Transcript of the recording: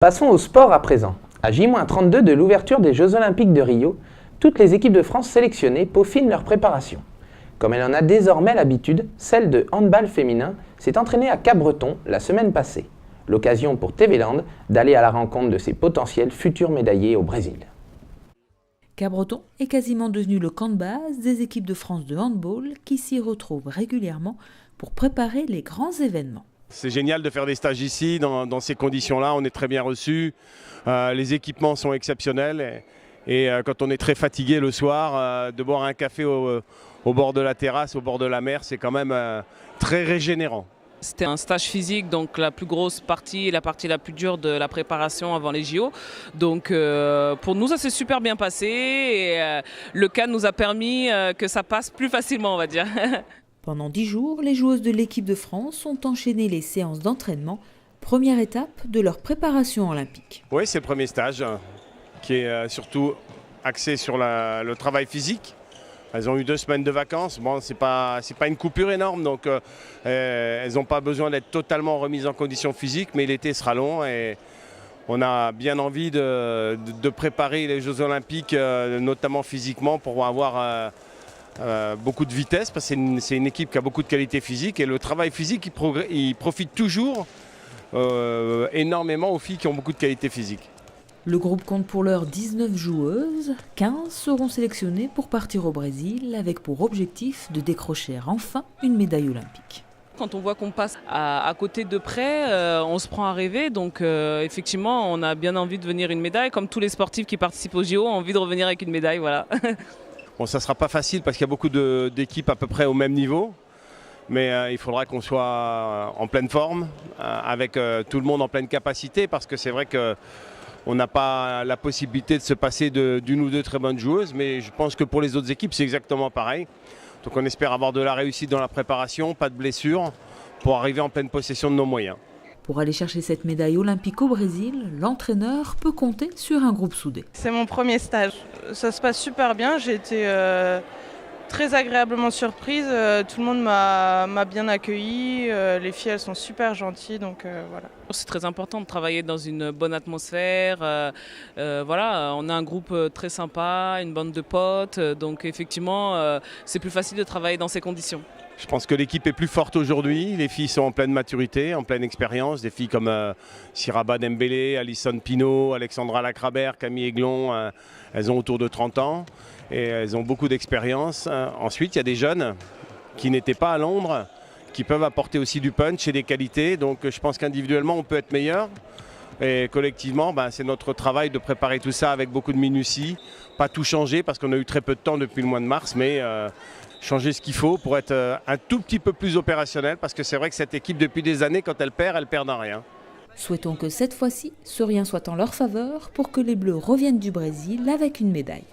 Passons au sport à présent. À J-32 de l'ouverture des Jeux Olympiques de Rio, toutes les équipes de France sélectionnées peaufinent leur préparation. Comme elle en a désormais l'habitude, celle de handball féminin s'est entraînée à Cap-Breton la semaine passée. L'occasion pour TV Land d'aller à la rencontre de ses potentiels futurs médaillés au Brésil. Cap-Breton est quasiment devenu le camp de base des équipes de France de handball qui s'y retrouvent régulièrement pour préparer les grands événements. C'est génial de faire des stages ici, dans ces conditions-là, on est très bien reçus, les équipements sont exceptionnels et quand on est très fatigué le soir, de boire un café au bord de la terrasse, au bord de la mer, c'est quand même très régénérant. C'était un stage physique, donc la plus grosse partie et la partie la plus dure de la préparation avant les JO. Donc pour nous, ça s'est super bien passé et le CAN nous a permis que ça passe plus facilement, on va dire. Pendant 10 jours, les joueuses de l'équipe de France ont enchaîné les séances d'entraînement, première étape de leur préparation olympique. Oui, c'est le premier stage qui est surtout axé sur le travail physique. Elles ont eu 2 semaines de vacances, bon, c'est pas une coupure énorme, donc elles n'ont pas besoin d'être totalement remises en condition physique, mais l'été sera long et on a bien envie de préparer les Jeux Olympiques, notamment physiquement, pour avoir beaucoup de vitesse, parce que c'est une équipe qui a beaucoup de qualité physique et le travail physique il profite toujours énormément aux filles qui ont beaucoup de qualité physique. Le groupe compte pour l'heure 19 joueuses, 15 seront sélectionnées pour partir au Brésil avec pour objectif de décrocher enfin une médaille olympique. Quand on voit qu'on passe à côté de près, on se prend à rêver, donc effectivement on a bien envie de venir une médaille, comme tous les sportifs qui participent aux JO ont envie de revenir avec une médaille, voilà. Bon, ça ne sera pas facile parce qu'il y a beaucoup d'équipes à peu près au même niveau, mais il faudra qu'on soit en pleine forme, avec tout le monde en pleine capacité, parce que c'est vrai qu'on n'a pas la possibilité de se passer d'une ou deux très bonnes joueuses, mais je pense que pour les autres équipes, c'est exactement pareil. Donc on espère avoir de la réussite dans la préparation, pas de blessures, pour arriver en pleine possession de nos moyens. Pour aller chercher cette médaille olympique au Brésil, l'entraîneur peut compter sur un groupe soudé. C'est mon premier stage. Ça se passe super bien, j'ai été très agréablement surprise. Tout le monde m'a bien accueillie, les filles elles sont super gentilles, donc voilà. C'est très important de travailler dans une bonne atmosphère. Voilà, on a un groupe très sympa, une bande de potes, donc effectivement c'est plus facile de travailler dans ces conditions. Je pense que l'équipe est plus forte aujourd'hui, les filles sont en pleine maturité, en pleine expérience, des filles comme Siraba Dembélé, Alison Pinault, Alexandra Lacrabert, Camille Aiglon, elles ont autour de 30 ans et elles ont beaucoup d'expérience. Ensuite, il y a des jeunes qui n'étaient pas à Londres, qui peuvent apporter aussi du punch et des qualités, donc je pense qu'individuellement on peut être meilleur. Et collectivement, c'est notre travail de préparer tout ça avec beaucoup de minutie, pas tout changer parce qu'on a eu très peu de temps depuis le mois de mars, mais changer ce qu'il faut pour être un tout petit peu plus opérationnel, parce que c'est vrai que cette équipe depuis des années, quand elle perd en rien. Souhaitons que cette fois-ci, ce rien soit en leur faveur pour que les Bleus reviennent du Brésil avec une médaille.